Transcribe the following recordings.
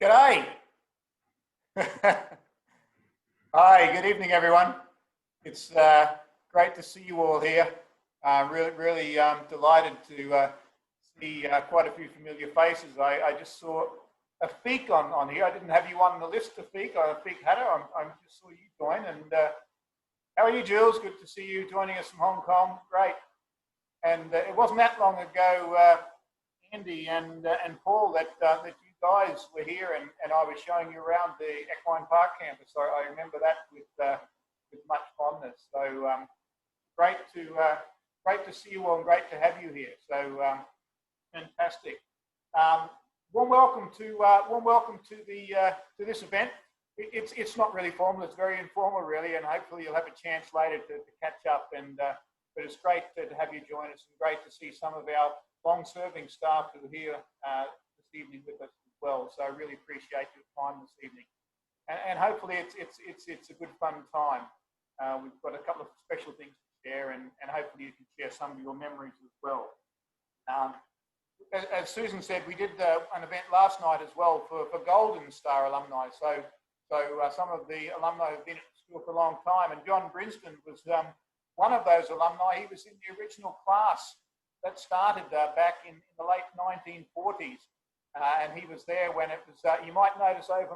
G'day. Hi, good evening, everyone. It's great to see you all here. Really delighted to see quite a few familiar faces. I just saw Afiq on here. I didn't have you on the list, Afiq. Afiq Hatter. I just saw you join. And how are you, Jules? Good to see you joining us from Hong Kong. Great. And it wasn't that long ago, Andy and Paul, that you guys were here, and I was showing you around the Equine Park campus. So I remember that with much fondness. So great to see you all, and great to have you here. So fantastic. Warm welcome to this event. It's not really formal. It's very informal, really, and hopefully you'll have a chance later to catch up. But it's great to have you join us, and great to see some of our long-serving staff who are here this evening with us as well. So I really appreciate your time this evening, and hopefully it's a good fun time. We've got a couple of special things to share, and hopefully you can share some of your memories as well. As Susan said, we did an event last night as well for Golden Star alumni. So some of the alumni have been at the school for a long time, and John Brinston was one of those alumni. He was in the original class that started back in the late 1940s, and he was there when it was. You might notice over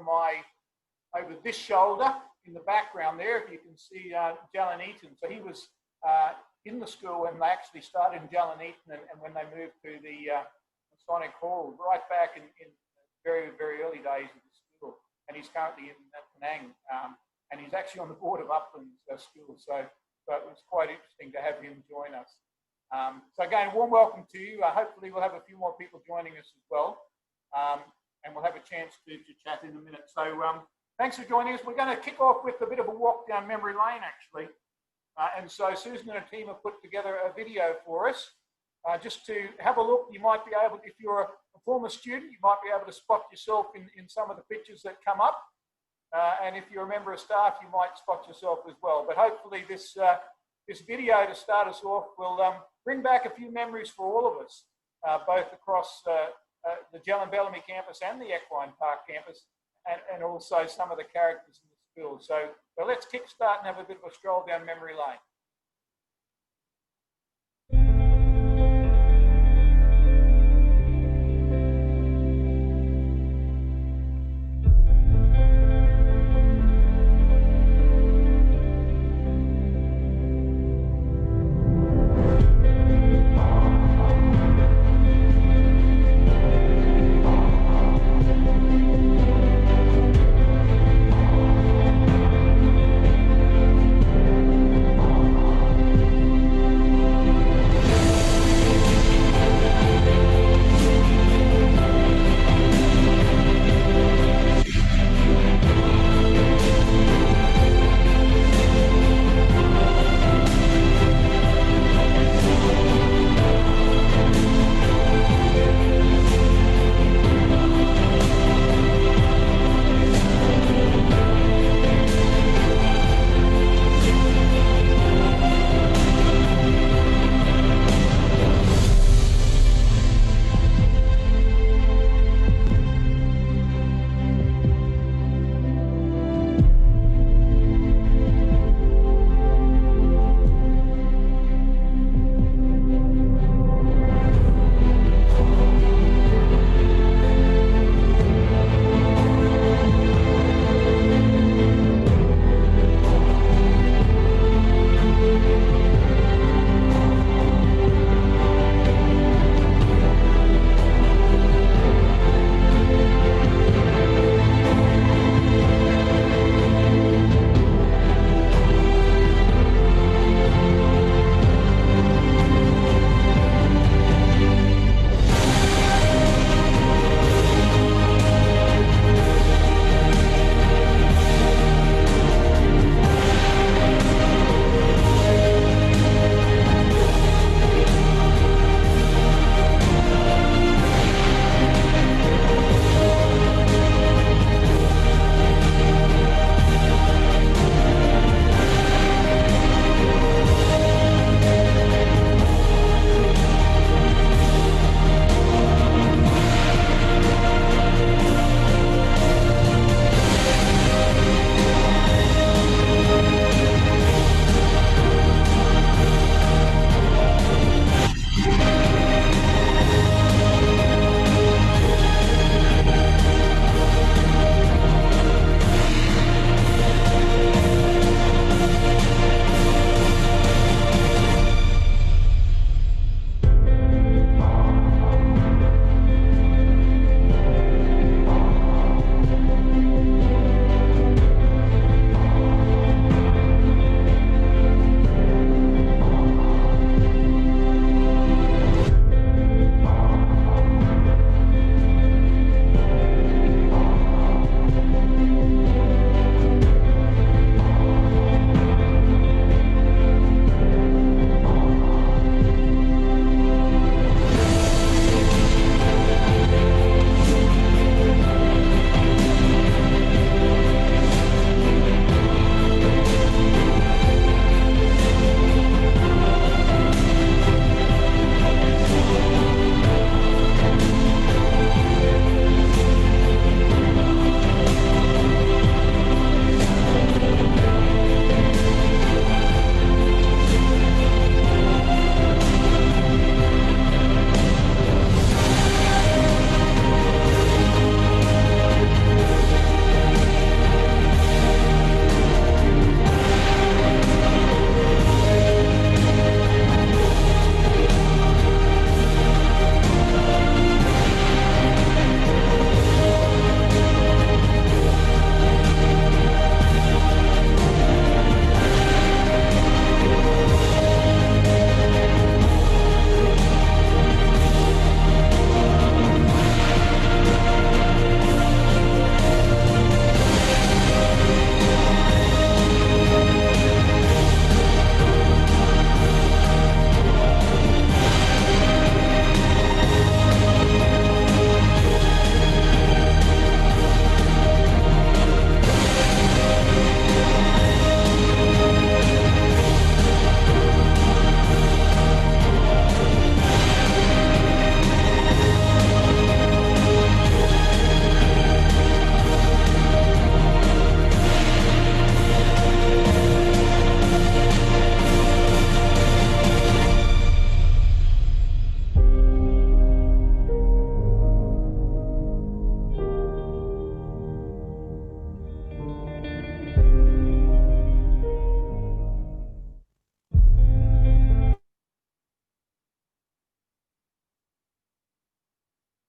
this shoulder in the background there, if you can see Jalen Eaton. So he was in the school when they actually started in Jalen Eaton, and when they moved to the Masonic Hall, right back in very, very early days of the school. And he's currently in Penang, and he's actually on the board of Uplands School. So it was quite interesting to have him join us. So again, warm welcome to you. Hopefully we'll have a few more people joining us as well, and we'll have a chance to chat in a minute. So thanks for joining us. We're going to kick off with a bit of a walk down memory lane, actually. And so Susan and her team have put together a video for us. Just to have a look, you might be able, if you're a former student, you might be able to spot yourself in some of the pictures that come up. And if you're a member of staff, you might spot yourself as well. But hopefully this video, to start us off, will bring back a few memories for all of us, both across the Jelen Bellamy campus and the Equine Park campus, and also some of the characters in the school. So let's kickstart and have a bit of a stroll down memory lane.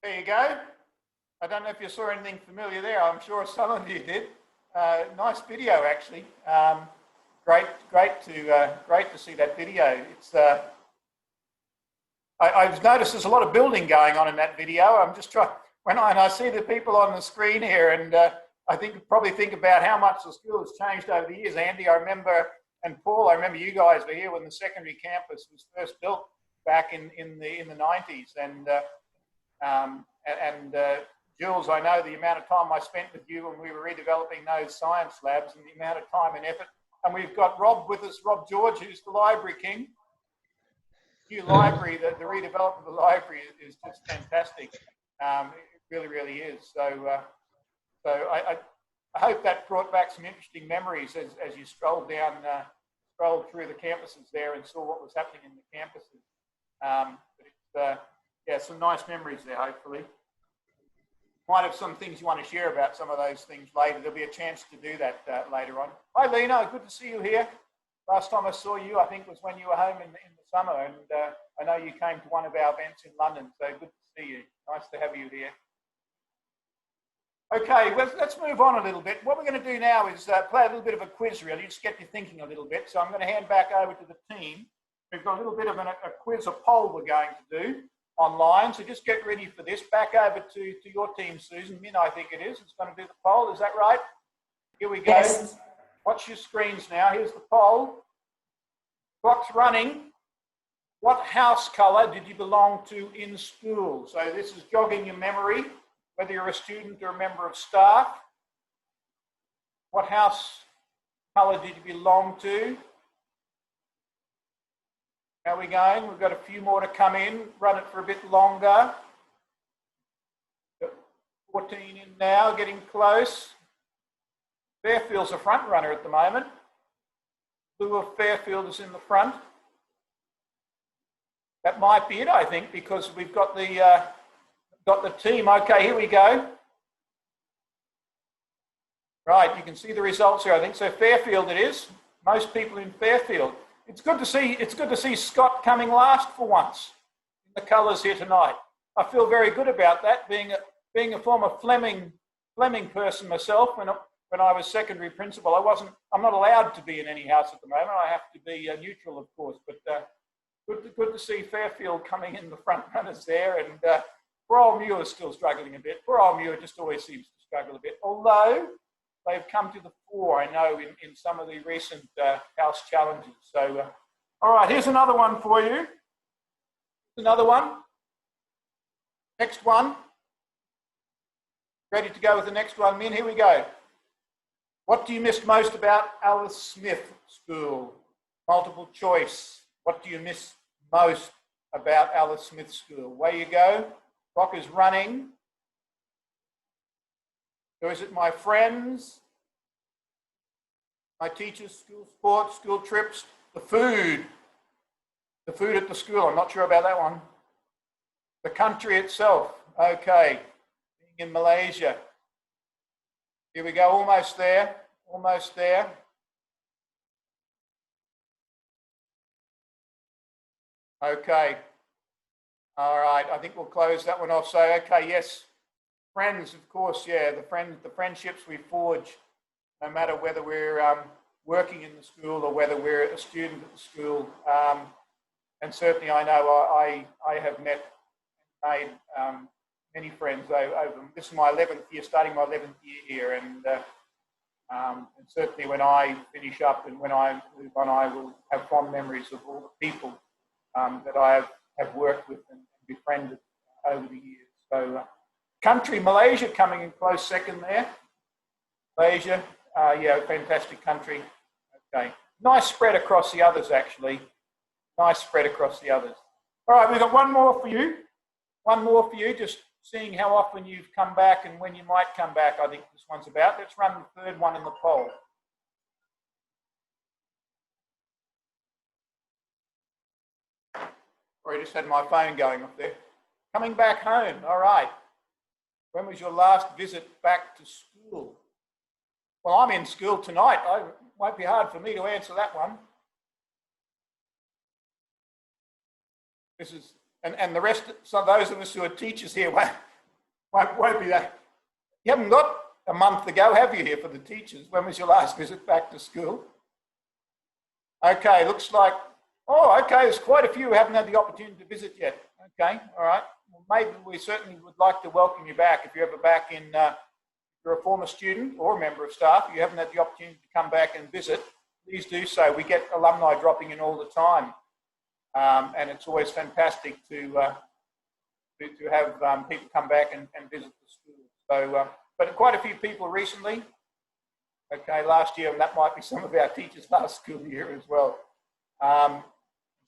There you go. I don't know if you saw anything familiar there. I'm sure some of you did. Nice video, actually. Great to see that video. It's I've noticed there's a lot of building going on in that video. I'm just trying when I see the people on the screen here, and I probably think about how much the school has changed over the years. Andy, I remember, and Paul, I remember you guys were here when the secondary campus was first built back in the 90s, and Jules, I know the amount of time I spent with you when we were redeveloping those science labs and the amount of time and effort. And we've got Rob with us, Rob George, who's the library king. New library, the redevelopment of the library is just fantastic. It really, really is. So I hope that brought back some interesting memories as you strolled through the campuses there and saw what was happening in the campuses. Yeah, some nice memories there, hopefully. Might have some things you want to share about some of those things later. There'll be a chance to do that later on. Hi, Lena. Good to see you here. Last time I saw you, I think, was when you were home in the summer, and I know you came to one of our events in London, so good to see you. Nice to have you here. Okay, well, let's move on a little bit. What we're going to do now is play a little bit of a quiz, really, just get you thinking a little bit. So I'm going to hand back over to the team. We've got a little bit of a quiz, a poll we're going to do online, so just get ready for this. Back over to your team, Susan. Min, I think it is. It's going to do the poll. Is that right? Here we go. Yes. Watch your screens now. Here's the poll. Clock's running. What house colour did you belong to in school? So this is jogging your memory, whether you're a student or a member of staff. What house colour did you belong to? How are we going? We've got a few more to come in. Run it for a bit longer. Got 14 in now, getting close. Fairfield's a front runner at the moment. Blue of Fairfield is in the front. That might be it, I think, because we've got the team. Okay, here we go. Right, you can see the results here, I think. So Fairfield it is. Most people in Fairfield. It's good to see Scott coming last for once in the colours here tonight. I feel very good about that, being a former Fleming person myself. When I was secondary principal, I'm not allowed to be in any house at the moment. I have to be neutral, of course. But good to see Fairfield coming in the front runners there, and poor old Muir is still struggling a bit. Poor old Muir just always seems to struggle a bit, although they've come to the fore, I know, in some of the recent house challenges. So, all right, here's another one for you. Another one. Next one. Ready to go with the next one, Min? Here we go. What do you miss most about Alice Smith School? Multiple choice. What do you miss most about Alice Smith School? Away you go. Clock is running. So is it my friends, my teachers, school sports, school trips, the food at the school? I'm not sure about that one. The country itself. Okay, being in Malaysia. Here we go, almost there, almost there. Okay, all right, I think we'll close that one off. So, okay, yes. Friends, of course, yeah, the friendships we forge, no matter whether we're working in the school or whether we're a student at the school. And certainly I know I have made many friends over. This is my 11th year, starting my 11th year here. And certainly when I finish up and when I move on, I will have fond memories of all the people that I have worked with and befriended over the years. So, country, Malaysia coming in close second there. Malaysia, yeah, fantastic country. Okay, nice spread across the others, actually. Nice spread across the others. All right, we've got one more for you. One more for you, just seeing how often you've come back and when you might come back, I think this one's about. Let's run the third one in the poll. Sorry, I just had my phone going off there. Coming back home, all right. When was your last visit back to school? Well, I'm in school tonight. It won't be hard for me to answer that one. This is, and the rest, so those of us who are teachers here Won't be that. You haven't got a month to go, have you, here for the teachers? When was your last visit back to school? Okay, looks like, oh, okay, there's quite a few who haven't had the opportunity to visit yet. Okay, all right. Well, maybe we certainly would like to welcome you back if you're ever back in, you're a former student or a member of staff, you haven't had the opportunity to come back and visit, please do so. We get alumni dropping in all the time. And it's always fantastic to have people come back and visit the school. So, but quite a few people recently. Okay, last year, and that might be some of our teachers last school year as well.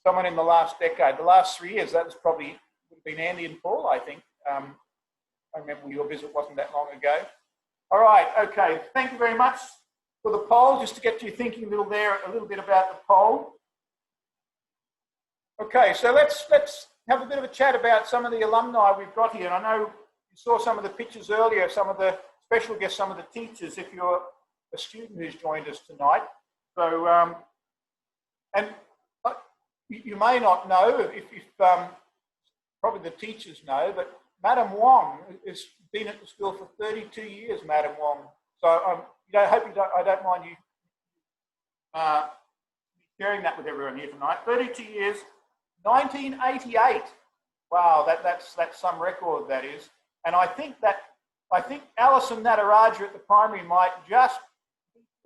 Someone in the last decade, the last 3 years, that was probably would have been Andy and Paul, I think. I remember your visit wasn't that long ago. All right, okay, thank you very much for the poll, just to get you thinking a little bit about the poll. Okay, so let's have a bit of a chat about some of the alumni we've got here. And I know you saw some of the pictures earlier, some of the special guests, some of the teachers, if you're a student who's joined us tonight. So, and you may not know, if probably the teachers know, but Madam Wong has been at the school for 32 years, Madam Wong. So I don't mind you sharing that with everyone here tonight. 32 years, 1988. Wow, that's some record, that is. And I think Alison Nataraja at the primary might just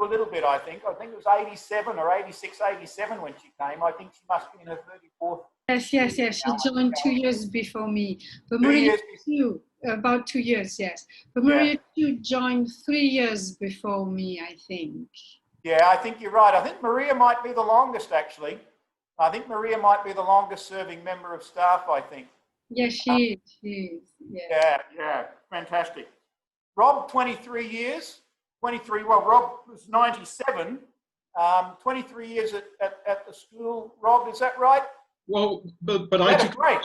a little bit, I think it was 87 or 86, 87 when she came. I think she must be in her 34th. Yes. She joined 2 years before me. But Maria too, about 2 years, yes. But Maria too joined 3 years before me, I think. Yeah, I think you're right. I think Maria might be the longest, actually. I think Maria might be the longest serving member of staff, I think. Yes, she is. Yeah, fantastic. Rob, 23 years. 23, well, Rob was 97. 23 years at the school. Rob, is that right? Well, but I took a break.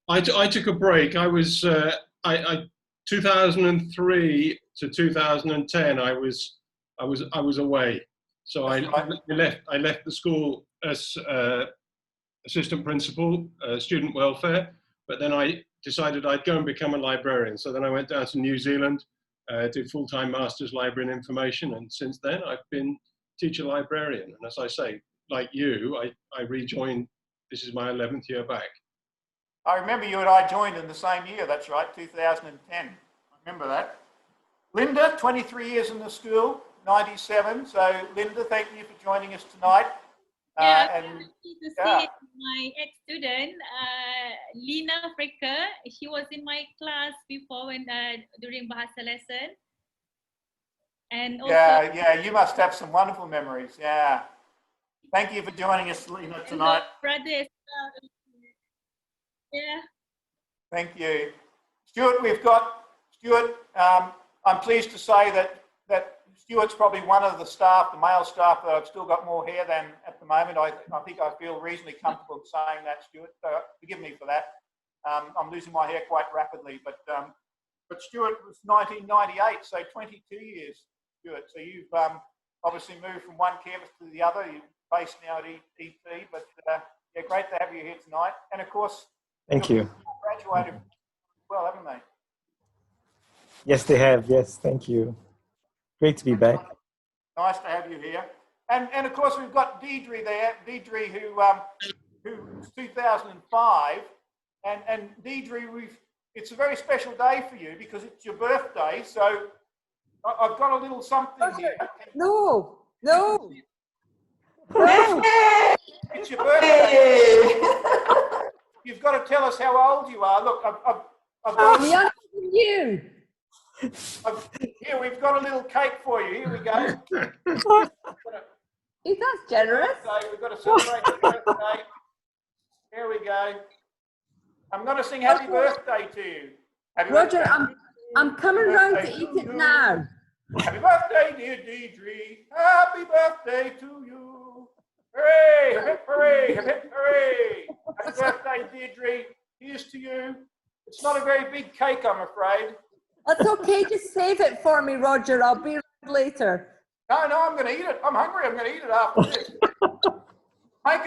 I took a break. I was 2003 to 2010. I was away. So I left the school as assistant principal, student welfare. But then I decided I'd go and become a librarian. So then I went down to New Zealand. Did full-time master's library and information, and since then I've been teacher librarian. And as I say, like you, I rejoined. This is my 11th year back. I remember you and I joined in the same year. That's right, 2010. I remember that. Linda, 23 years in the school, 97. So Linda, thank you for joining us tonight. I'm happy to see my ex-student, Lina Fricker. She was in my class before during Bahasa lesson. And also, you must have some wonderful memories. Yeah. Thank you for joining us, Lina, tonight. Brother as well. Yeah. Thank you. Stuart, we've got Stuart. I'm pleased to say that Stuart's probably one of the staff, the male staff, that I've still got more hair than at the moment. I think I feel reasonably comfortable saying that, Stuart. So forgive me for that. I'm losing my hair quite rapidly, but Stuart was 1998, so 22 years, Stuart. So you've obviously moved from one campus to the other. You're based now at EP, but yeah, great to have you here tonight. And of course, thank you. Graduated well, haven't they? Yes, they have. Yes, thank you. Great to be back. Nice to have you here. And of course, we've got Deidre there. Deidre, who was 2005. And Deidre, it's a very special day for you because it's your birthday. So I've got a little something here. No. It's your birthday. You've got to tell us how old you are. Look, I've got younger than you. Here, we've got a little cake for you. Here we go. That's generous. We've got to celebrate your birthday. Here we go. I'm going to sing happy birthday to you. Happy Roger, birthday. I'm coming round to eat it now. Happy birthday, dear Deidre. Happy birthday to you. Hooray, hip, hooray, hip, hooray. Happy birthday, Deidre. Here's to you. It's not a very big cake, I'm afraid. That's okay. Just save it for me, Roger. I'll be around later. No, I'm going to eat it. I'm hungry. I'm going to eat it after this. Make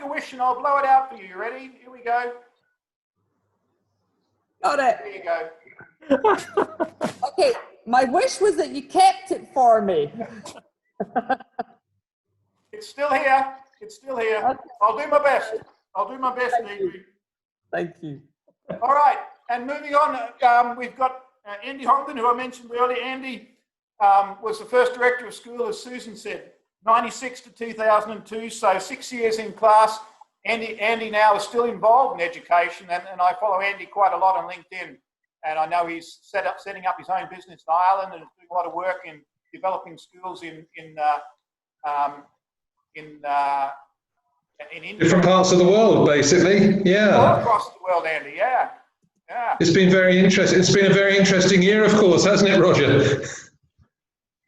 a wish, and I'll blow it out for you. You ready? Here we go. Got it. There you go. Okay, my wish was that you kept it for me. It's still here. It's still here. Okay. I'll do my best. I'll do my best, Stevie. Thank you. All right, and moving on, we've got Andy Hongden, who I mentioned earlier. Andy was the first director of school, as Susan said, 96 to 2002, so 6 years in class. Andy now is still involved in education, and I follow Andy quite a lot on LinkedIn, and I know he's setting up his own business in Ireland and is doing a lot of work in developing schools in India. Different parts of the world, basically. Yeah. All across the world, Andy. Yeah. Yeah. It's been very interesting. It's been a very interesting year, of course, hasn't it, Roger?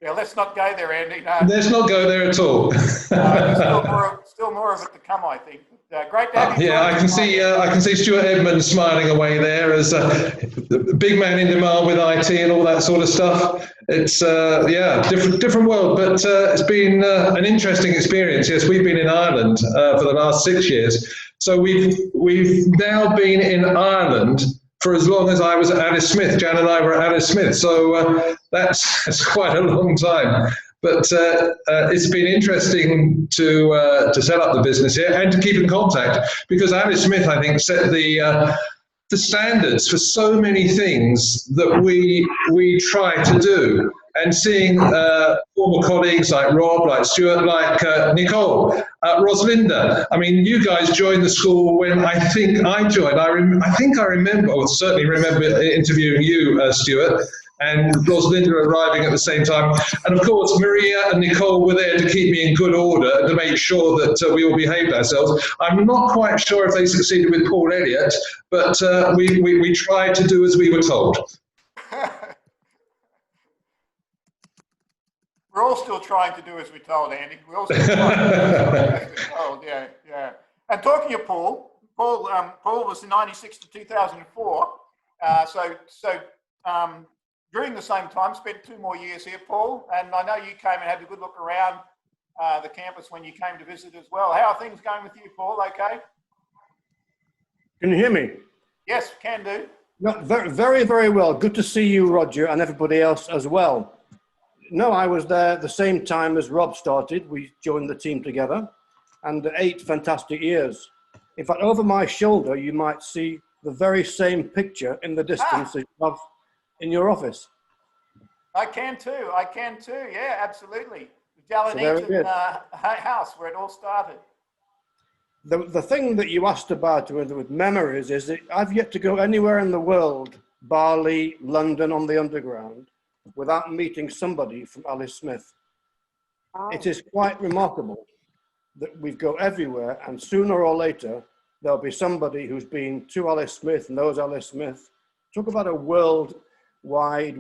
Yeah, let's not go there, Andy. No. Let's not go there at all. There's still more of it to come, I think. Great to have you. Yeah, I can see Stuart Edmonds smiling away there as the big man in demand with IT and all that sort of stuff. It's different world, but it's been an interesting experience. Yes, we've been in Ireland for the last 6 years, so we've now been in Ireland for as long as I was at Alice Smith. Jan and I were at Alice Smith, so that's quite a long time. But it's been interesting to set up the business here and to keep in contact, because Alice Smith, I think, set the standards for so many things that we try to do. And seeing former colleagues like Rob, like Stuart, like Nicole, Roslinda. I mean, you guys joined the school when I think I joined. I think I remember, or certainly remember interviewing you, Stuart, and Roslinda arriving at the same time. And of course, Maria and Nicole were there to keep me in good order, to make sure that we all behaved ourselves. I'm not quite sure if they succeeded with Paul Elliott, but we tried to do as we were told. We're all still trying to do as we're told, Andy. We're all still trying to do as we're told, yeah. And talking of Paul was in 96 to 2004. During the same time, spent 2 more years here, Paul. And I know you came and had a good look around the campus when you came to visit as well. How are things going with you, Paul? Okay? Can you hear me? Yes, can do. No, very, very well. Good to see you, Roger, and everybody else as well. No, I was there the same time as Rob started. We joined the team together, and 8 fantastic years. In fact, over my shoulder, you might see the very same picture in the distance that you have in your office. I can too. Yeah, absolutely. The Jalanetan house where it all started. The thing that you asked about with memories is that I've yet to go anywhere in the world, Bali, London, on the Underground, without meeting somebody from Alice Smith. Oh. It is quite remarkable that we go everywhere, and sooner or later there'll be somebody who's been to Alice Smith, knows Alice Smith. Talk about a worldwide,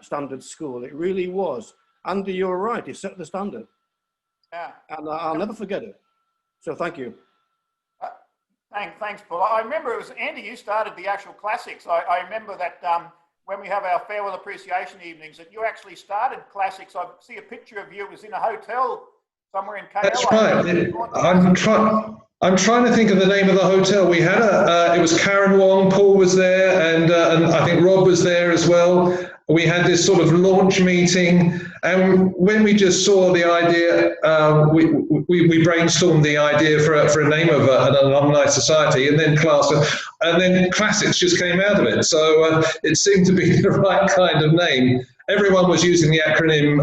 standard school. It really was. Andy, you're right, he set the standard. Yeah. And I'll never forget it. So thank you. Thanks, Paul. I remember it was Andy, you started the actual classics. I remember that when we have our farewell appreciation evenings, that you actually started classics. I see a picture of you. It was in a hotel somewhere in KL. That's right. I'm trying to think of the name of the hotel. We had it was Karen Wong, Paul was there, and I think Rob was there as well. We had this sort of launch meeting, and when we just saw the idea, we brainstormed the idea for a name of an alumni society, and then Classics just came out of it. So it seemed to be the right kind of name. Everyone was using the acronym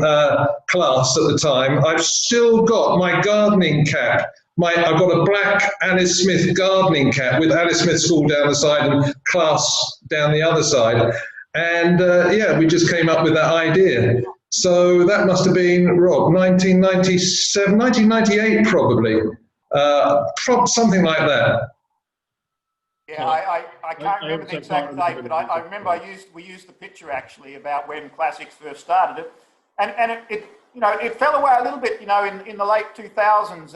CLASS at the time. I've still got my gardening cap. I've got a black Alice Smith gardening cap with Alice Smith School down the side and CLASS down the other side. And we just came up with that idea. So that must have been, Rob, 1997, 1998 probably, something like that. Yeah, I can't remember the exact date, but I remember we used the picture actually about when Classics first started it, and it fell away a little bit, in the late 2000s,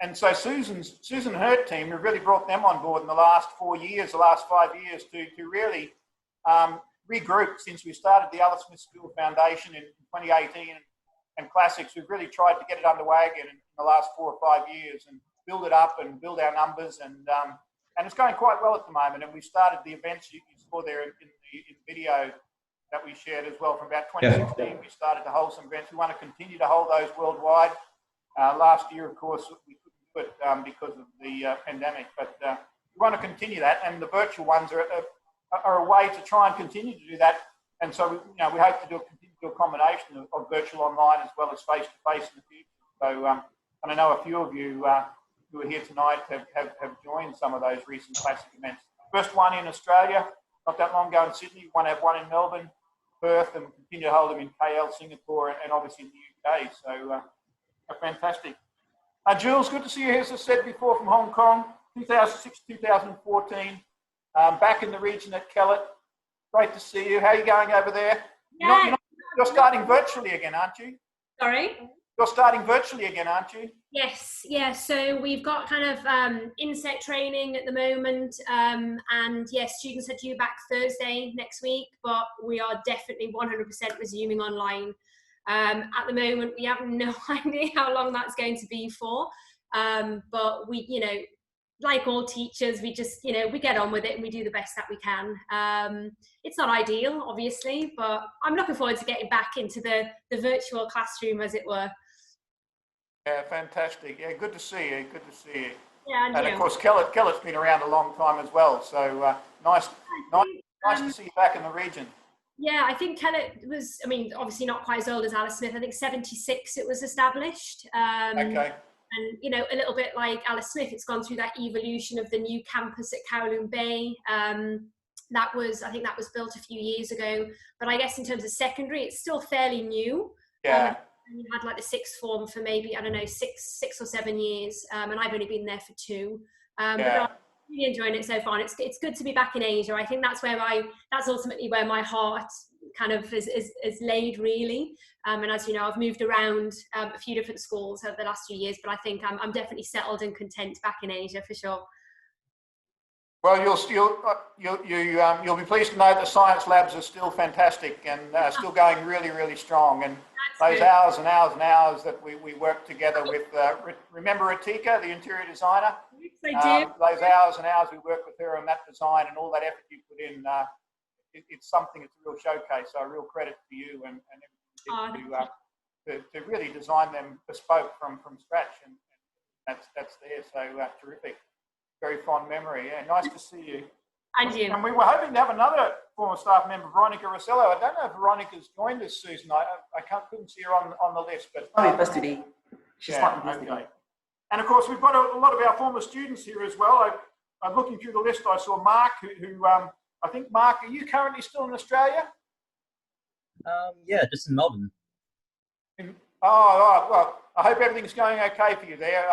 and so Susan and her team have really brought them on board in the last 5 years to really regroup since we started the Alice Smith School Foundation in 2018, and Classics. We've really tried to get it underway again in the last 4 or 5 years and build it up and build our numbers, and and it's going quite well at the moment. And we started the events you saw there in the video that we shared as well from about 2016. Yeah. We started to hold some events. We want to continue to hold those worldwide. Last year, of course, we couldn't do it because of the pandemic, but we want to continue that. And the virtual ones are a way to try and continue to do that. And so, we hope to continue to do a combination of virtual online as well as face-to-face in the future. So, and I know a few of you who are here tonight have joined some of those recent classic events. First one in Australia, not that long ago in Sydney. We want to have one in Melbourne, Perth, and continue to hold them in KL, Singapore, and obviously in the UK. So, fantastic. Jules, good to see you here, as I said before, from Hong Kong, 2006, 2014, back in the region at Kellett. Great to see you. How are you going over there? Yeah. You're starting virtually again, aren't you? Sorry? You're starting virtually again, aren't you? Yes, yeah. So we've got kind of inset training at the moment. And yes, students are due back Thursday next week, but we are definitely 100% resuming online. At the moment, we have no idea how long that's going to be for. But we, like all teachers, we just, we get on with it and we do the best that we can. It's not ideal, obviously, but I'm looking forward to getting back into the virtual classroom, as it were. Yeah, fantastic. Yeah, good to see you. Good to see you. Yeah, and of course, Kellett's been around a long time as well. So nice to see you back in the region. Yeah, I think Kellett was, obviously not quite as old as Alice Smith. I think 76 it was established. Okay. And, a little bit like Alice Smith, it's gone through that evolution of the new campus at Kowloon Bay. I think that was built a few years ago. But I guess in terms of secondary, it's still fairly new. Yeah. You had like the sixth form for maybe, I don't know, six or 7 years. And I've only been there for 2. But I'm really enjoying it so far. And it's good to be back in Asia. I think that's that's ultimately where my heart kind of is laid, really. And as you know, I've moved around a few different schools over the last few years, but I think I'm definitely settled and content back in Asia for sure. Well, you'll be pleased to know that the science labs are still fantastic and still going really, really strong. And those hours and hours and hours that we work together with, remember Atika, the interior designer? Yes, I do. Those hours and hours we work with her on that design and all that effort you put in, it's something, it's a real showcase. So a real credit to you and everything to really design them bespoke from scratch. And that's there. So terrific. Very fond memory. Yeah, nice to see you. And you. And we were hoping to have another former staff member, Veronica Rossello. I don't know if Veronica's joined us, Susan. I couldn't see her on the list, but busy. She's quite busy. Okay. And of course, we've got a lot of our former students here as well. I'm looking through the list. I saw Mark, who I think, Mark, are you currently still in Australia? Yeah, just in Melbourne. Well, I hope everything's going okay for you there.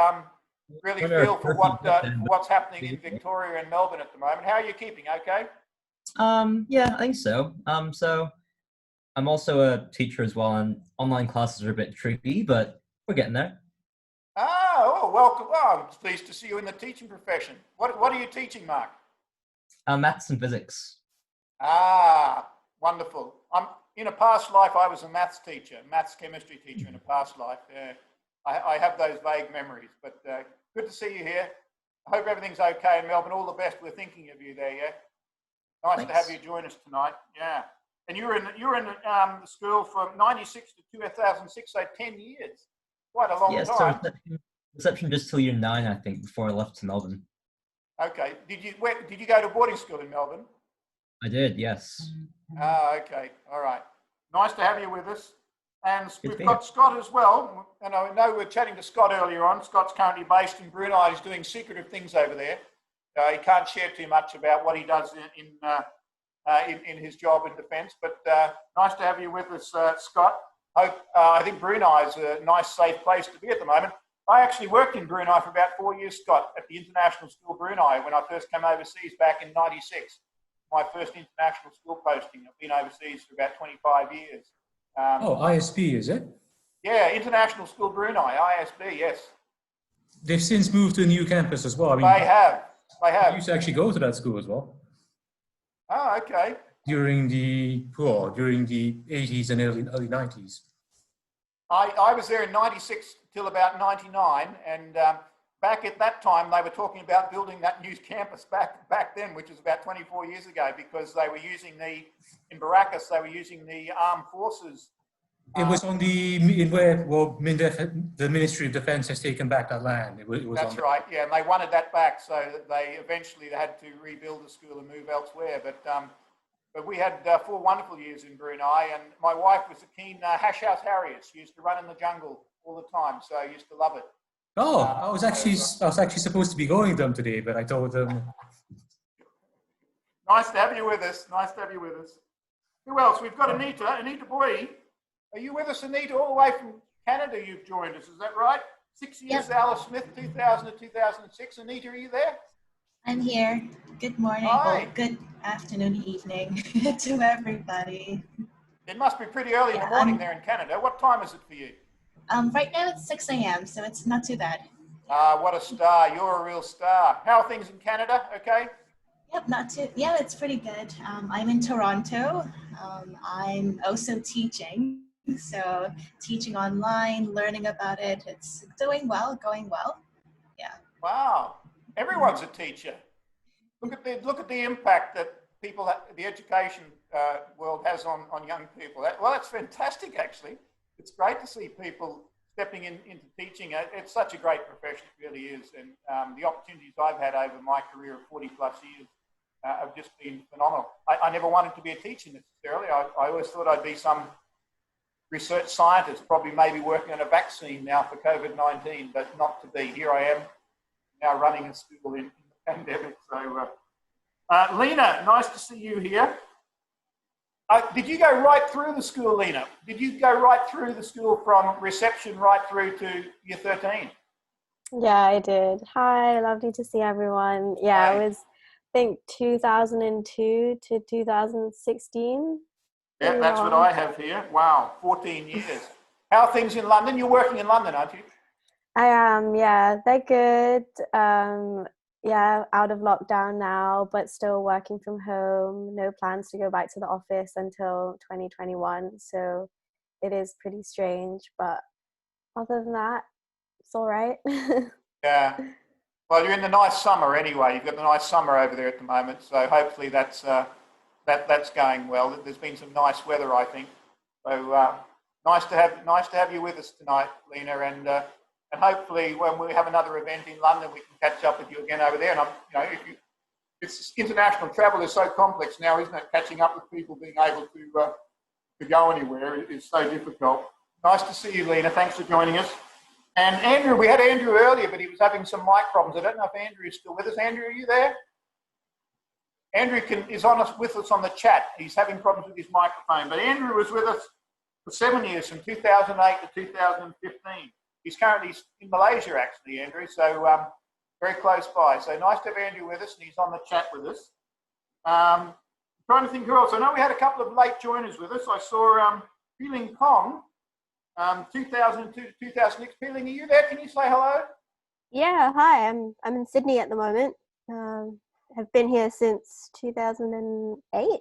Really feel for what's happening in Victoria and Melbourne at the moment. How are you keeping? Okay. Yeah, I think so. So I'm also a teacher as well, and online classes are a bit tricky, but we're getting there. Welcome. Oh, I'm pleased to see you in the teaching profession. What are you teaching, Mark? Maths and physics. Wonderful. In a past life, I was a maths teacher, chemistry teacher in a past life. I have those vague memories, but good to see you here. I hope everything's okay in Melbourne. All the best. We're thinking of you there, yeah? Nice Thanks. to have you join us tonight, yeah. And you were in the school from 96 to 2006, so 10 years. Quite a long time. So reception just till year 9, I think, before I left to Melbourne. Okay. Did you go to boarding school in Melbourne? I did, yes. Okay. All right. Nice to have you with us. And we've got Scott as well. And I know we were chatting to Scott earlier on. Scott's currently based in Brunei. He's doing secretive things over there. He can't share too much about what he does in his job in defence. But nice to have you with us, Scott. I think Brunei is a nice, safe place to be at the moment. I actually worked in Brunei for about 4 years, Scott, at the International School Brunei when I first came overseas back in '96. My first international school posting. I've been overseas for about 25 years. ISB, is it? Yeah, International School Brunei, ISB, yes. They've since moved to a new campus as well. They have. I used to actually go to that school as well. Oh, okay. During the 80s and early 90s. I was there in '96 till about '99, and back at that time, they were talking about building that new campus back then, which was about 24 years ago, because they were using in Barracas, they were using the armed forces. It was on the Ministry of Defence has taken back that land. It was That's right, yeah, and they wanted that back, so that they eventually had to rebuild the school and move elsewhere. But we had 4 wonderful years in Brunei, and my wife was a keen Hash House Harrier. She used to run in the jungle all the time, so I used to love it. Oh, I was actually supposed to be going to them today, but I told them. Nice to have you with us. Nice to have you with us. Who else? We've got Anita Boy. Are you with us, Anita? All the way from Canada, you've joined us. Is that right? 6 years, Yep. Alice Smith, 2000 to 2006. Anita, are you there? I'm here. Good morning, Hi. or good afternoon, evening to everybody. It must be pretty early in the morning there in Canada. What time is it for you? Right now it's 6 a.m., so it's not too bad. What a star. You're a real star. How are things in Canada? Okay? Yep, not too, yeah, it's pretty good. I'm in Toronto. I'm also teaching, so teaching online, learning about it. It's doing well, going well. Yeah. Wow. Everyone's a teacher. Look at the impact that the education world has on young people. Well, that's fantastic, actually. It's great to see people stepping into teaching. It's such a great profession, it really is. And the opportunities I've had over my career of 40 plus years have just been phenomenal. I never wanted to be a teacher necessarily. I always thought I'd be some research scientist, probably maybe working on a vaccine now for COVID-19, but not to be. Here I am now running a school in the pandemic. So, Lena, nice to see you here. Did you go right through the school, Lena? Did you go right through the school from reception right through to year 13? Yeah, I did. Hi, lovely to see everyone. Yeah, Hi. it was, I think, 2002 to 2016. Yeah, Pretty that's what long. I have here. Wow, 14 years. How are things in London? You're working in London, aren't you? I am, yeah, they're good. Yeah, out of lockdown now, but still working from home. No plans to go back to the office until 2021. So it is pretty strange, but other than that, it's all right. Yeah. Well, you're in the nice summer anyway. You've got the nice summer over there at the moment, so hopefully that's going well. There's been some nice weather, I think. So nice to have you with us tonight, Lena, and hopefully when we have another event in London, we can catch up with you again over there. And it's international travel is so complex now, isn't it? Catching up with people, being able to go anywhere is so difficult. Nice to see you, Lena. Thanks for joining us. And Andrew, we had Andrew earlier, but he was having some mic problems. I don't know if Andrew is still with us. Andrew, are you there? Andrew is with us on the chat. He's having problems with his microphone. But Andrew was with us for 7 years, from 2008 to 2015. He's currently in Malaysia, actually, Andrew, so very close by. So nice to have Andrew with us, and he's on the chat with us. Trying to think who else. I know we had a couple of late joiners with us. I saw Peeling Kong, 2002 to 2006. Peeling, are you there? Can you say hello? Yeah, hi. I'm in Sydney at the moment. Have been here since 2008.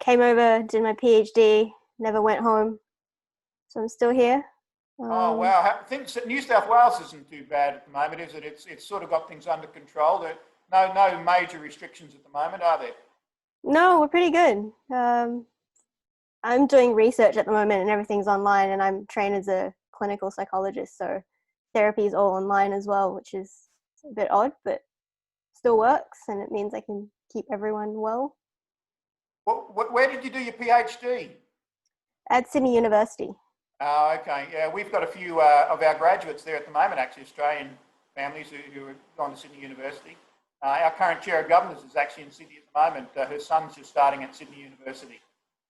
Came over, did my PhD, never went home, so I'm still here. Oh wow! Things that New South Wales isn't too bad at the moment, is it? It's sort of got things under control. No major restrictions at the moment, are there? No, we're pretty good. I'm doing research at the moment, and everything's online. And I'm trained as a clinical psychologist, so therapy is all online as well, which is a bit odd, but still works, and it means I can keep everyone well. Where did you do your PhD? At Sydney University. Oh, okay. Yeah, we've got a few of our graduates there at the moment, actually, Australian families who have gone to Sydney University. Our current chair of governors is actually in Sydney at the moment. Her son's just starting at Sydney University,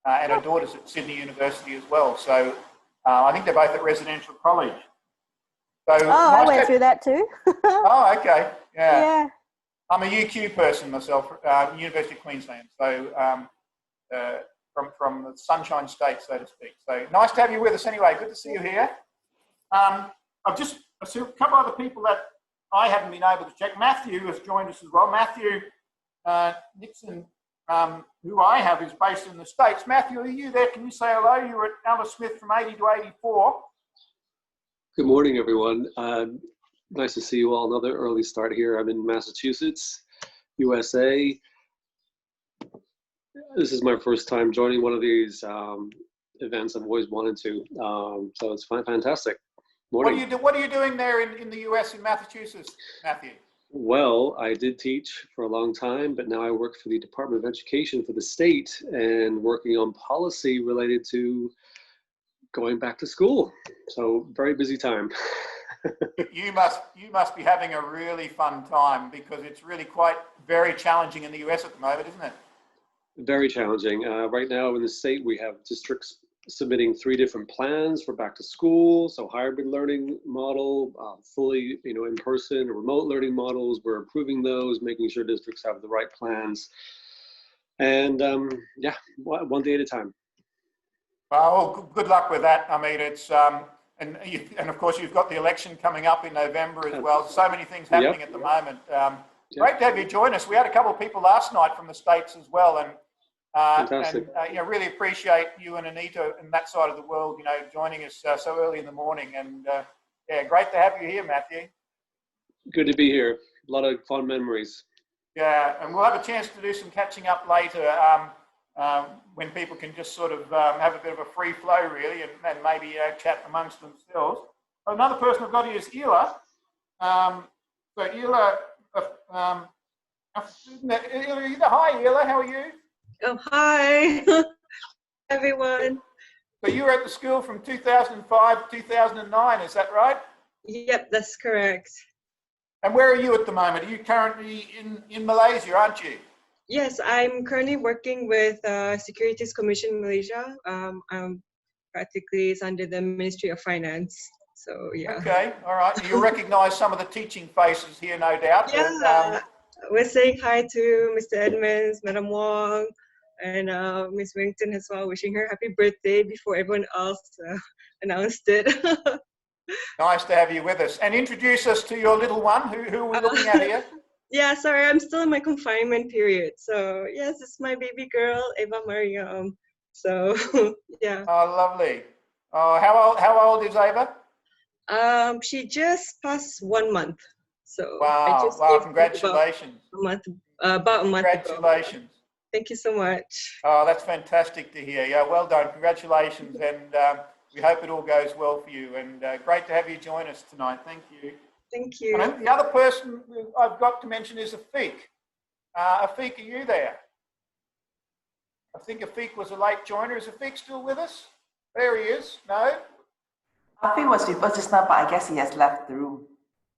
and her daughter's at Sydney University as well. So I think they're both at residential college. So I went through that too. Oh, okay. Yeah. I'm a UQ person myself, University of Queensland. So from the Sunshine State, so to speak. So nice to have you with us anyway. Good to see you here. I've seen a couple other people that I haven't been able to check. Matthew has joined us as well. Matthew Nixon, who I have, is based in the States. Matthew, are you there? Can you say hello? You were at Alice Smith from 80 to 84. Good morning, everyone. Nice to see you all. Another early start here. I'm in Massachusetts, USA. This is my first time joining one of these events. I've always wanted to, so it's fantastic. Morning. What are you doing there in the US in Massachusetts, Matthew? Well, I did teach for a long time, but now I work for the Department of Education for the state and working on policy related to going back to school. So very busy time. You must be having a really fun time, because it's really very challenging in the US at the moment, isn't it? Very challenging. Right now in the state, we have districts submitting 3 different plans for back to school. So hybrid learning model, fully, in person or remote learning models. We're improving those, making sure districts have the right plans. And yeah, one day at a time. Well, good luck with that. I mean, it's, and of course you've got the election coming up in November as well. So many things happening at the moment. Great to have you join us. We had a couple of people last night from the States as well, and really appreciate you and Anita and that side of the world, joining us so early in the morning. And yeah, great to have you here, Matthew. Good to be here. A lot of fun memories. Yeah, and we'll have a chance to do some catching up later when people can just sort of have a bit of a free flow, really, and maybe chat amongst themselves. Another person I've got here is Ela. So Ela, hi Ela, how are you? Oh, hi, everyone. So you were at the school from 2005 to 2009, is that right? Yep, that's correct. And where are you at the moment? Are you currently in Malaysia, aren't you? Yes, I'm currently working with Securities Commission Malaysia. Practically it's under the Ministry of Finance. So yeah. Okay, all right. You recognise some of the teaching faces here, no doubt. Yeah, we're saying hi to Mr. Edmonds, Madam Wong, and Miss Wington as well, wishing her happy birthday before everyone else announced it. Nice to have you with us. And introduce us to your little one. Who are we looking at here? Yeah, sorry, I'm still in my confinement period. So yes, it's my baby girl, Eva Mariam. So yeah. Oh, lovely. Oh, how old is Ava? She just passed 1 month. So wow, congratulations. About a month Congratulations. Ago. Thank you so much. Oh, that's fantastic to hear. Yeah, well done. Congratulations. And we hope it all goes well for you. And great to have you join us tonight. Thank you. Thank you. And the other person I've got to mention is Afiq. Afiq, are you there? I think Afiq was a late joiner. Is Afiq still with us? There he is. No? Afiq was with us just now, but I guess he has left the room.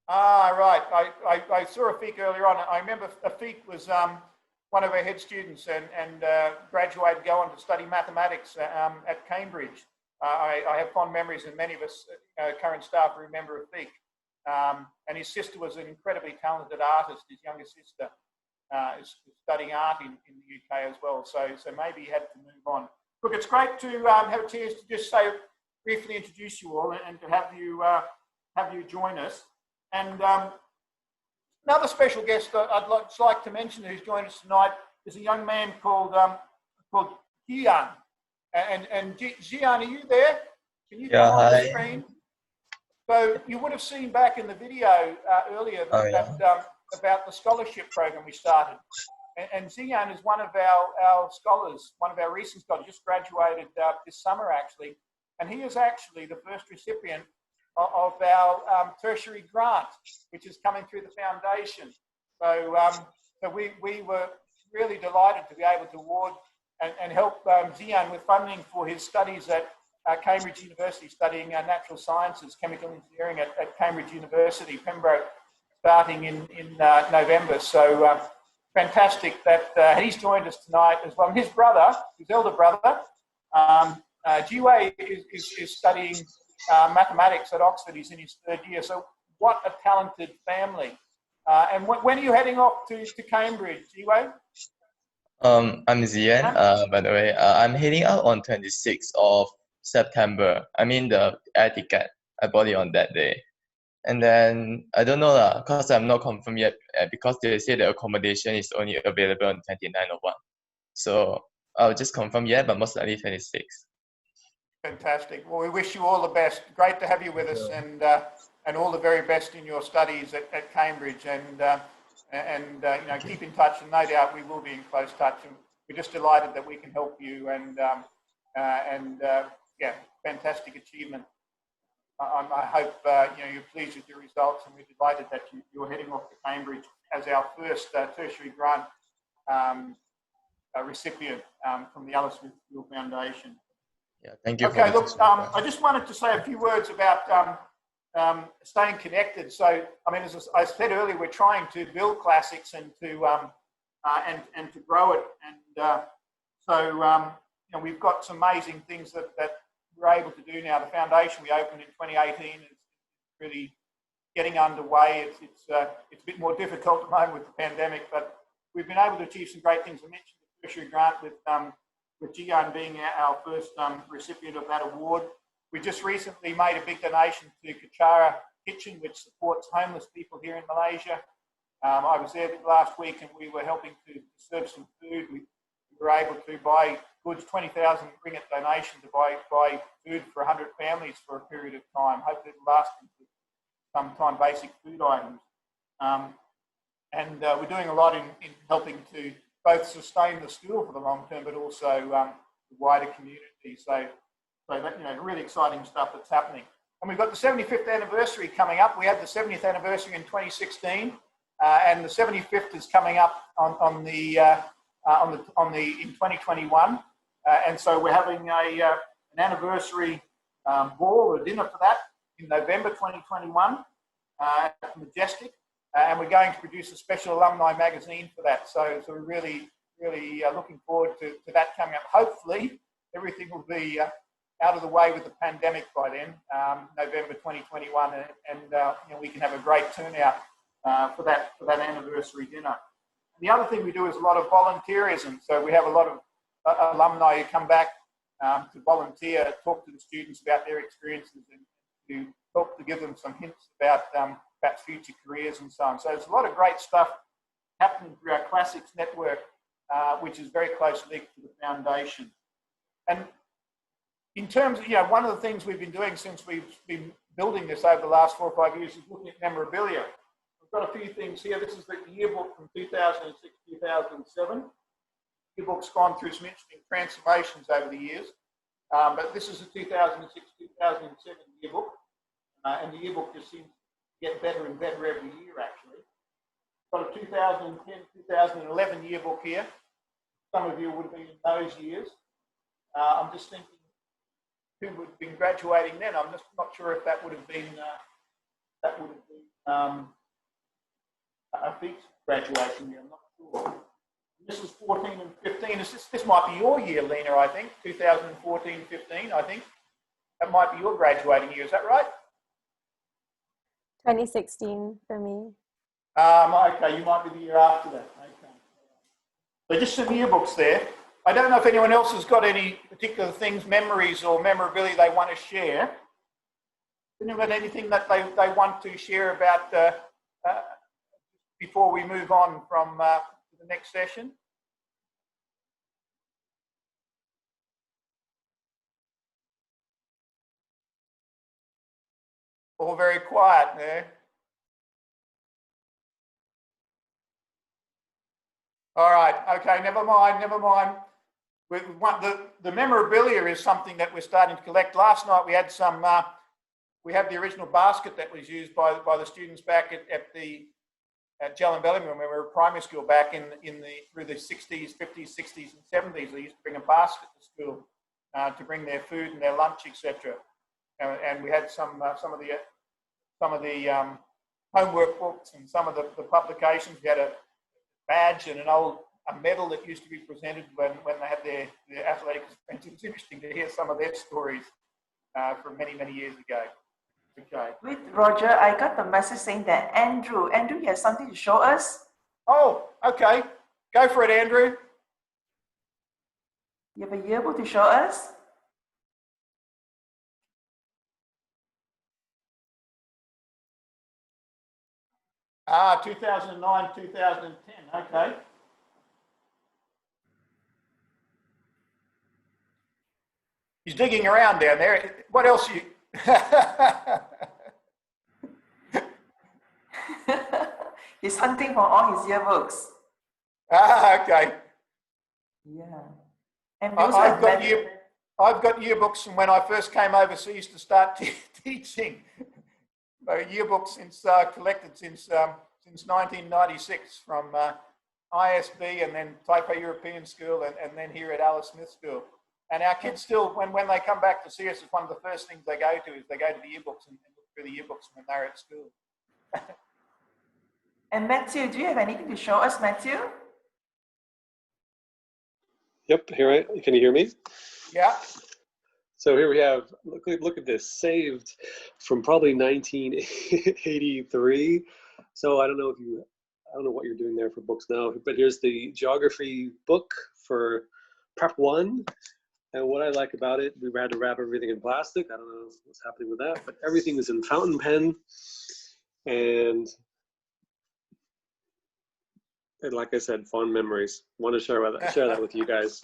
Ah, right. I saw Afiq earlier on. I remember Afiq was one of our head students and graduated, go on to study mathematics at Cambridge. I have fond memories, and many of us current staff remember Afiq. And his sister was an incredibly talented artist. His younger sister is studying art in the UK as well. So maybe he had to move on. Look, it's great to have a chance to just briefly introduce you all and to have you join us. And another special guest I'd like to mention who's joined us tonight is a young man called Gian. And Gian, are you there? Can you come on the screen? So you would have seen back in the video earlier about the scholarship program we started. And Zian is one of our scholars, one of our recent scholars, just graduated this summer actually. And he is actually the first recipient of our tertiary grant, which is coming through the foundation. So, we were really delighted to be able to award and help Zian with funding for his studies at Cambridge University, studying natural sciences, chemical engineering at Cambridge University, Pembroke, starting in November. So fantastic that he's joined us tonight as well. And his brother, his elder brother, Jiwei is studying mathematics at Oxford. He's in his 3rd year. So what a talented family. And when are you heading off to Cambridge, Jiwei? I'm Zian, by the way. I'm heading out on 26th of September. I mean the air ticket. I bought it on that day. And then, I don't know because I'm not confirmed yet because they say the accommodation is only available on 29th of 1. So I'll just confirm yet, but most likely 26th. Fantastic. Well, we wish you all the best. Great to have you with us, and all the very best in your studies at Cambridge, and you know, keep in touch, and no doubt we will be in close touch, and we're just delighted that we can help you, and yeah, fantastic achievement. I hope you know, you're pleased with your results, and we're delighted that you're heading off to Cambridge as our first tertiary grant recipient from the Alice Smith School Foundation. Yeah, thank you. Okay, look, I just wanted to say a few words about staying connected. So, I mean, as I said earlier, we're trying to build Classics and to grow it, and so you know, we've got some amazing things that we're able to do now. The foundation we opened in 2018 is really getting underway. It's a bit more difficult at the moment with the pandemic, but we've been able to achieve some great things. I mentioned the tertiary grant with Gian being our first recipient of that award. We just recently made a big donation to Kachara Kitchen, which supports homeless people here in Malaysia. I was there last week, and we were helping to serve some food. We were able to buy goods, 20,000 ringgit donation to buy food for 100 families for a period of time. Hopefully it'll last them for some time, basic food items. And we're doing a lot in helping to both sustain the school for the long term, but also the wider community. So that, you know, really exciting stuff that's happening. And we've got the 75th anniversary coming up. We had the 70th anniversary in 2016, and the 75th is coming up in 2021. And so we're having an anniversary ball or dinner for that in November 2021 at Majestic. And we're going to produce a special alumni magazine for that. So we're really looking forward to that coming up. Hopefully, everything will be out of the way with the pandemic by then, November 2021, and you know, we can have a great turnout for that anniversary dinner. And the other thing we do is a lot of volunteerism. So we have a lot of alumni who come back to volunteer, talk to the students about their experiences, and to help to give them some hints about future careers and so on. So there's a lot of great stuff happening through our Classics network, which is very closely linked to the foundation. And in terms of, you know, one of the things we've been doing since we've been building this over the last 4 or 5 years is looking at memorabilia. We've got a few things here. This is the yearbook from 2006, 2007. The yearbook's gone through some interesting transformations over the years. But this is the 2006, 2007 yearbook. And the yearbook just seems to get better and better every year, actually. Got a 2010, 2011 yearbook here. Some of you would have been in those years. I'm just thinking who would have been graduating then. I'm just not sure if that would have been a feature graduation year. I'm not sure. This is 14 and 15. This might be your year, Lena, I think. 2014, 15, I think. That might be your graduating year. Is that right? 2016 for me. Okay, you might be the year after that. Okay. So just some yearbooks there. I don't know if anyone else has got any particular things, memories or memorabilia they want to share. Anyone got anything that they want to share about before we move on from the next session? All very quiet there. All right, okay, never mind. The memorabilia is something that we're starting to collect. Last night we had some, we have the original basket that was used by the students back at Jellinbelly when we were at primary school back through the 60s, 50s, 60s and 70s. They used to bring a basket to school to bring their food and their lunch, etc. And we had some of the homework books and some of the publications. We had a badge and a medal that used to be presented when they had their athletic experience. It's interesting to hear some of their stories from many, many years ago. Okay. Wait, Roger, I got the message saying that Andrew, you have something to show us? Oh, okay. Go for it, Andrew. You have a yearbook to show us? Ah, 2009, 2010, okay. He's digging around down there. What else you... He's hunting for all his yearbooks. Ah, okay. Yeah. And we also I've got yearbooks from when I first came overseas to start teaching. So yearbooks since collected since 1996 from ISB and then Taipei European School and then here at Alice Smith School. And our kids still, when they come back to see us, it's one of the first things they go to is they go to the yearbooks and look through the yearbooks when they're at school. And Matthew, do you have anything to show us, Matthew? Yep, here can you hear me? Yeah. So here we have, look at this, saved from probably 1983. So I don't know what you're doing there for books now, but here's the geography book for Prep 1. And what I like about it, we had to wrap everything in plastic. I don't know what's happening with that, but everything is in fountain pen. And like I said, fond memories. Want to share that with you guys.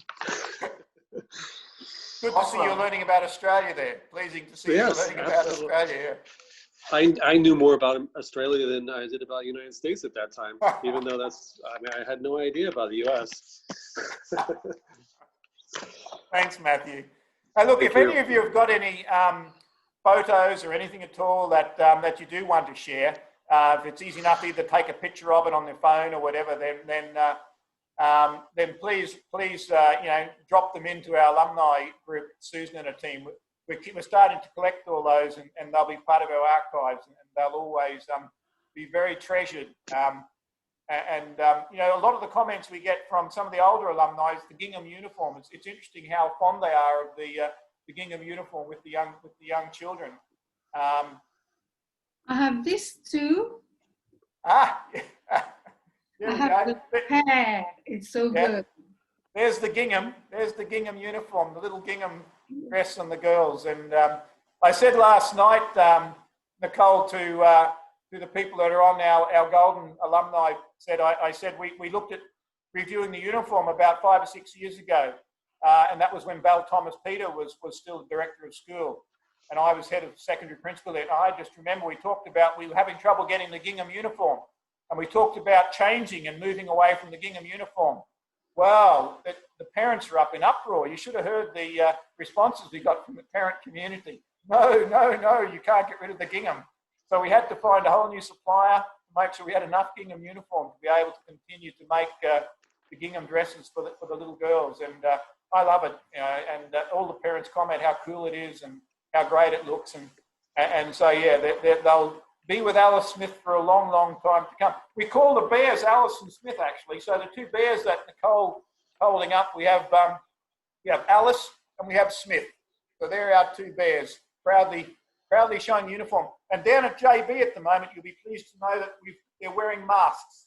Good to see you learning about Australia there. Pleasing to see you learning about Australia. I knew more about Australia than I did about the United States at that time, even though I had no idea about the US. Thanks, Matthew. Look, if any of you have got any photos or anything at all that that you do want to share, if it's easy enough to either take a picture of it on their phone or whatever, then please drop them into our alumni group, Susan and her team. We're starting to collect all those, and they'll be part of our archives, and they'll always be very treasured. A lot of the comments we get from some of the older alumni is the gingham uniform. It's interesting how fond they are of the gingham uniform with the young children. I have this too. I have the hair. It's so good. There's the gingham. There's the gingham uniform, the little gingham dress on the girls. And I said last night, Nicole, to the people that are on our Golden alumni, I said we looked at reviewing the uniform about 5 or 6 years ago. And that was when Val Thomas Peter was still the director of school. And I was head of secondary principal there. And I just remember we talked about we were having trouble getting the gingham uniform. And we talked about changing and moving away from the gingham uniform. Well, the parents are up in uproar. You should have heard the responses we got from the parent community. No, you can't get rid of the gingham. So we had to find a whole new supplier to make sure we had enough gingham uniform to be able to continue to make the gingham dresses for the little girls. And I love it. And all the parents comment how cool it is and how great it looks. And so, yeah, they'll be with Alice Smith for a long, long time to come. We call the bears Alice and Smith, actually. So the two bears that Nicole holding up, we have Alice and we have Smith. So they're our two bears, proudly showing uniform. And down at JB at the moment, you'll be pleased to know that they're wearing masks.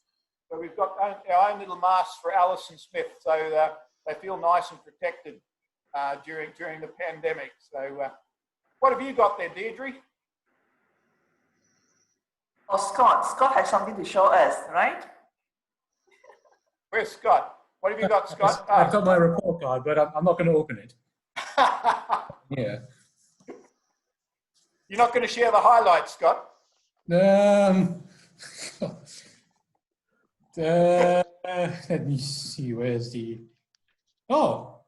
So we've got our own little masks for Alice and Smith. So they feel nice and protected during the pandemic. So what have you got there, Deirdre? Oh, Scott. Scott has something to show us, right? Where's Scott? What have you got, Scott? I've got my report card, but I'm not going to open it. Yeah. You're not going to share the highlights, Scott? Let me see, where's the... Oh,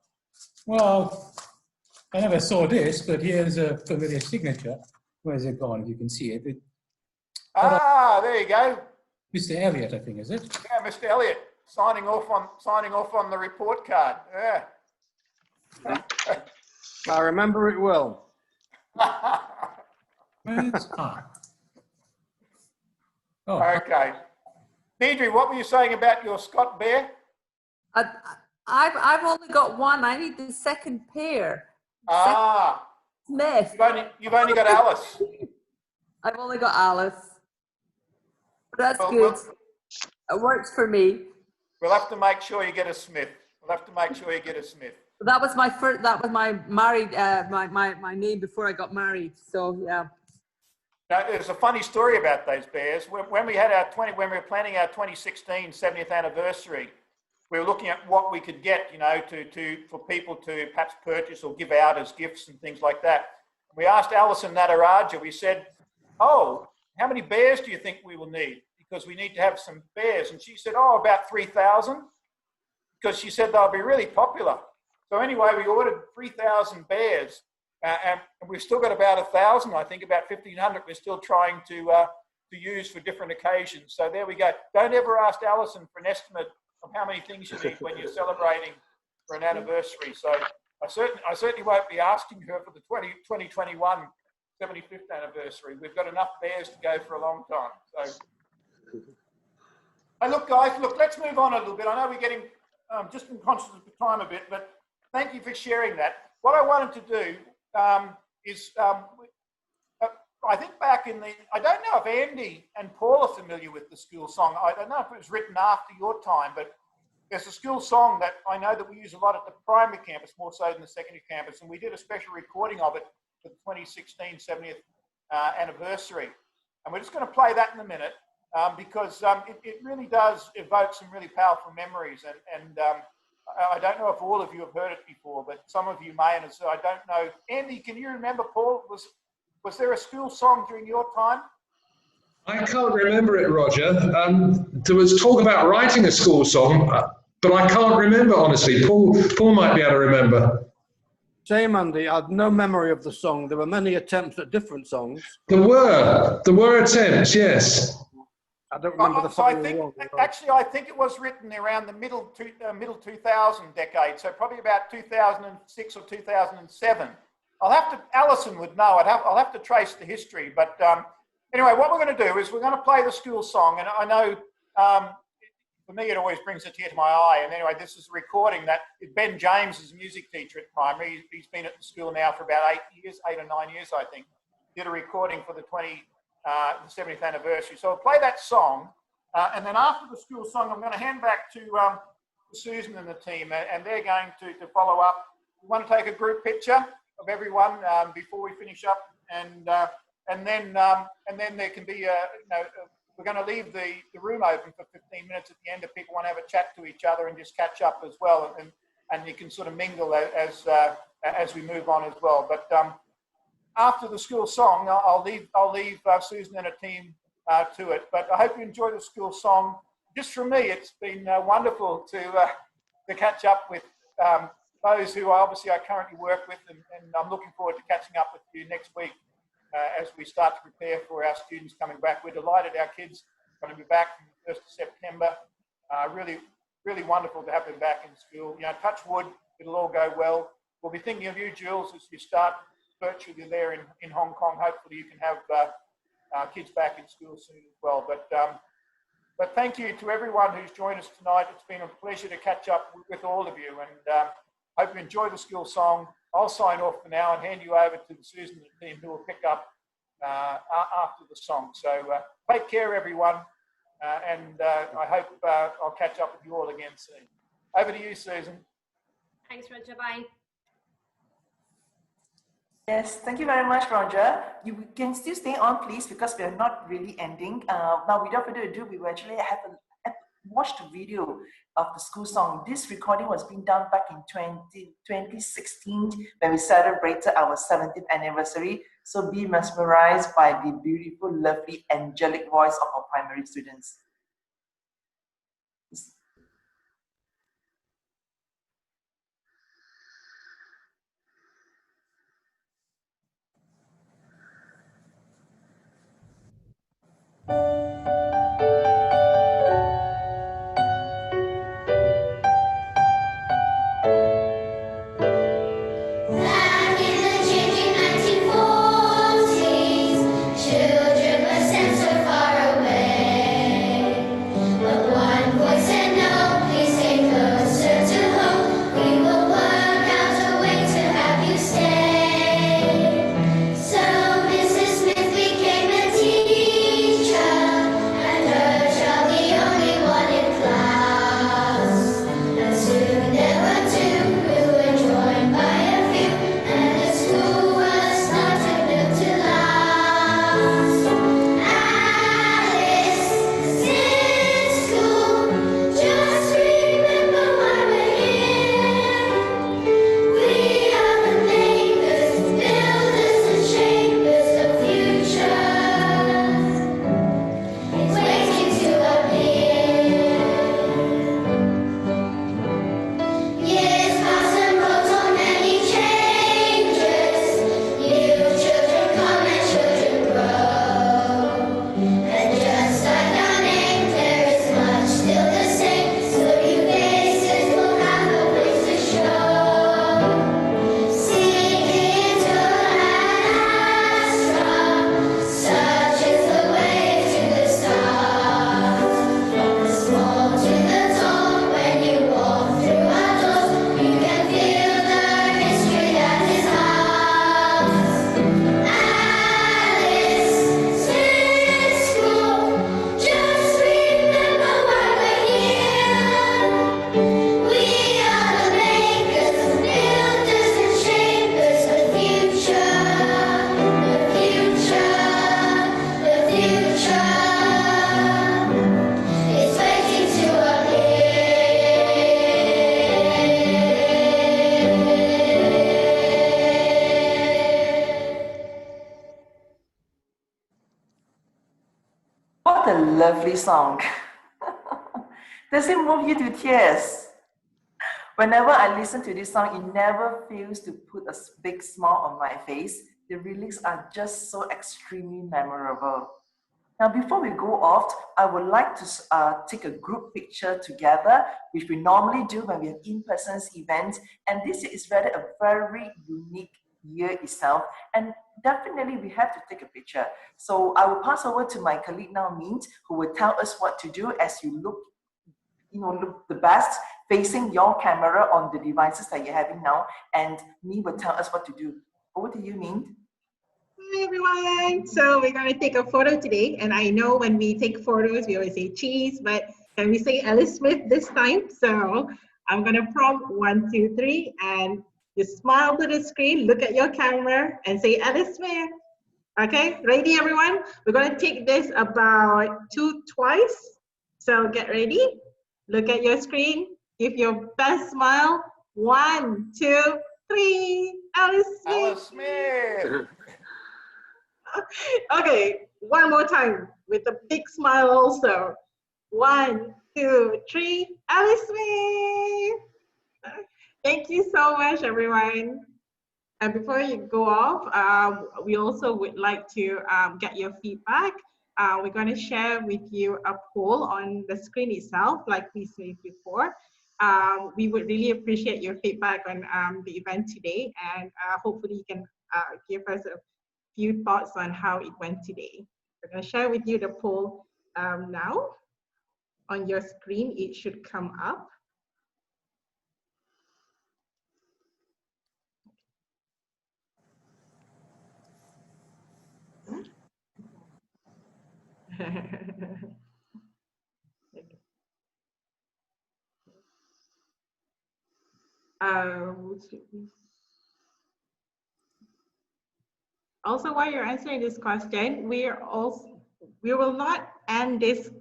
well, I never saw this, but here's a familiar signature. Where's it gone, if you can see it? There you go. Mr. Elliott, I think, is it? Yeah, Mr. Elliott, signing off on the report card. Yeah. I remember it well. Okay. Deirdre, what were you saying about your Scott bear? I've only got one. I need the second pair. Smith. You've only got Alice. I've only got Alice. But that's good. It works for me. We'll have to make sure you get a Smith. That was my first. That was my married. My name before I got married. So yeah. Now, there's a funny story about those bears. When we were planning our 2016 70th anniversary, we were looking at what we could get, for people to perhaps purchase or give out as gifts and things like that. We asked Alison Nataraja. We said, "Oh, how many bears do you think we will need? Because we need to have some bears. And she said, oh, about 3,000, because she said they'll be really popular. So anyway, we ordered 3,000 bears, and we've still got about 1,000, I think, about 1,500 we're still trying to use for different occasions. So there we go. Don't ever ask Alison for an estimate of how many things you need when you're celebrating for an anniversary. So I certainly won't be asking her for the 2021 75th anniversary. We've got enough bears to go for a long time. So, hey, look, guys, let's move on a little bit. I know we're getting just conscious of the time a bit, but thank you for sharing that. What I wanted to do is, I think back in the, I don't know if Andy and Paul are familiar with the school song. I don't know if it was written after your time, but there's a school song that I know that we use a lot at the primary campus, more so than the secondary campus, and we did a special recording of it for the 2016 70th anniversary. And we're just going to play that in a minute because it really does evoke some really powerful memories. And I don't know if all of you have heard it before, but some of you may, and so I don't know. Andy, can you remember, Paul, was there a school song during your time? I can't remember it, Roger. There was talk about writing a school song, but I can't remember, honestly. Paul might be able to remember. Same, Andy. I have no memory of the song. There were many attempts at different songs. There were attempts, yes. I don't remember the So I final think, one. actually, I think it was written around the middle 2000 decade, so probably about 2006 or 2007. Alison would know. I'll have to trace the history. But anyway, what we're going to do is we're going to play the school song, and I know for me it always brings a tear to my eye. And anyway, this is a recording that Ben James is a music teacher at primary. He's been at the school now for about 8 or 9 years, I think. Did a recording for the 70th anniversary. So I'll play that song, and then after the school song, I'm going to hand back to Susan and the team, and they're going to follow up. We want to take a group picture of everyone before we finish up, and then there can be we're going to leave the room open for 15 minutes at the end if people want to have a chat to each other and just catch up as well, and you can sort of mingle as we move on as well. But after the school song, I'll leave Susan and her team to it. But I hope you enjoy the school song. Just for me, it's been wonderful to catch up with those who obviously I currently work with, and I'm looking forward to catching up with you next week as we start to prepare for our students coming back. We're delighted our kids are going to be back from the 1st of September. Really, really wonderful to have them back in school. You know, touch wood, it'll all go well. We'll be thinking of you, Jules, as you start virtually there in Hong Kong. Hopefully you can have kids back in school soon as well. But thank you to everyone who's joined us tonight. It's been a pleasure to catch up with all of you, and hope you enjoy the school song. I'll sign off for now and hand you over to Susan and the team who will pick up after the song. So take care, everyone, and I hope I'll catch up with you all again soon. Over to you, Susan. Thanks, Roger. Bye. Yes, thank you very much, Roger. You can still stay on, please, because we are not really ending. Now, without further ado, we will actually watch the video of the school song. This recording was being done back in 2016 when we celebrated our 70th anniversary. So be mesmerized by the beautiful, lovely, angelic voice of our primary students. Children were sent so far away. teacher. lovely song. Does it move you to tears? Whenever I listen to this song, it never fails to put a big smile on my face. The lyrics are just so extremely memorable. Now, before we go off, I would like to take a group picture together, which we normally do when we have in-person events. And this is rather a very unique year itself. And definitely we have to take a picture. So I will pass over to my colleague now, Mint, who will tell us what to do as you look the best facing your camera on the devices that you're having now. And me will tell us what to do. Over to you, Mint. Hi everyone, so we're going to take a photo today, and I know when we take photos we always say cheese, but can we say Alice Smith this time? So I'm going to prompt 1, 2, 3, and you smile to the screen, look at your camera and say Alice Smith. Okay, ready everyone? We're going to take this about twice, so get ready, look at your screen, give your best smile. 1, 2, 3, Alice Smith. Alice Smith. Okay, one more time with a big smile also. 1, 2, 3, Alice Smith. Thank you so much, everyone. And before you go off, we also would like to get your feedback. We're going to share with you a poll on the screen itself, like we said before. We would really appreciate your feedback on the event today, and hopefully you can give us a few thoughts on how it went today. We're going to share with you the poll now. On your screen, it should come up. Also, while you're answering this question, we will not end this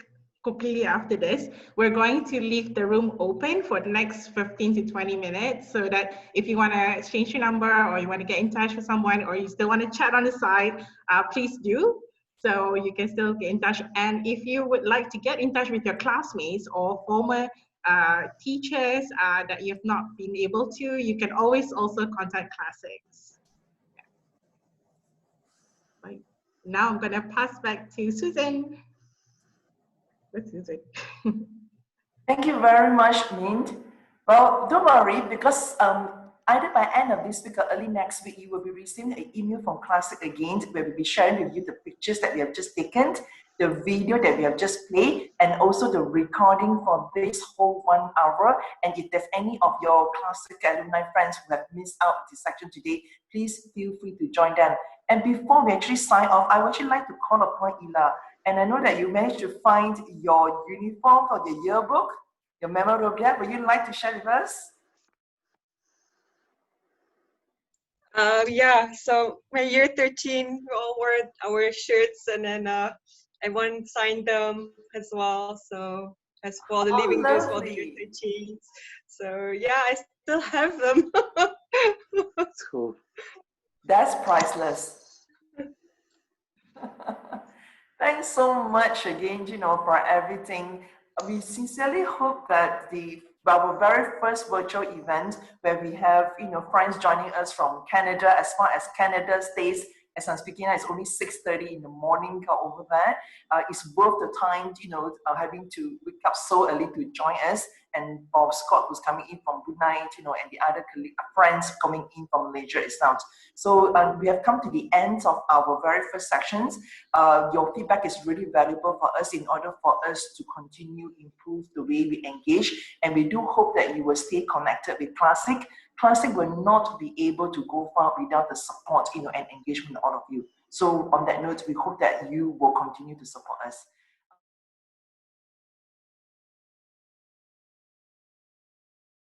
completely after this. We're going to leave the room open for the next 15 to 20 minutes, so that if you want to exchange your number or you want to get in touch with someone or you still want to chat on the side, please do. So you can still get in touch. And if you would like to get in touch with your classmates or former teachers that you have not been able to, you can always also contact Classics. Right. Now I'm going to pass back to Susan. Susan. Thank you very much, Mint. Well, don't worry, because either by end of this week or early next week, you will be receiving an email from Classic again, where we'll be sharing with you the pictures that we have just taken, the video that we have just played, and also the recording for this whole 1 hour. And if there's any of your Classic alumni friends who have missed out this section today, please feel free to join them. And before we actually sign off, I would actually like to call upon Ila. And I know that you managed to find your uniform or your yearbook, your memorabilia. Would you like to share with us? Yeah, so my year 13, we all wore our shirts, and then everyone signed them as well. So as for the living goods for the year 13. So yeah, I still have them. That's cool. That's priceless. Thanks so much again, for everything. We sincerely hope that our very first virtual event, where we have, friends joining us from Canada, as far as Canada stays, as I'm speaking now, it's only 6:30 in the morning over there. It's worth the time, having to wake up so early to join us. And Bob Scott, who's coming in from Brunei, and the other friends coming in from Malaysia itself. So we have come to the end of our very first sections. Your feedback is really valuable for us in order for us to continue improve the way we engage. And we do hope that you will stay connected with Classic. Classic will not be able to go far without the support, and engagement of all of you. So on that note, we hope that you will continue to support us.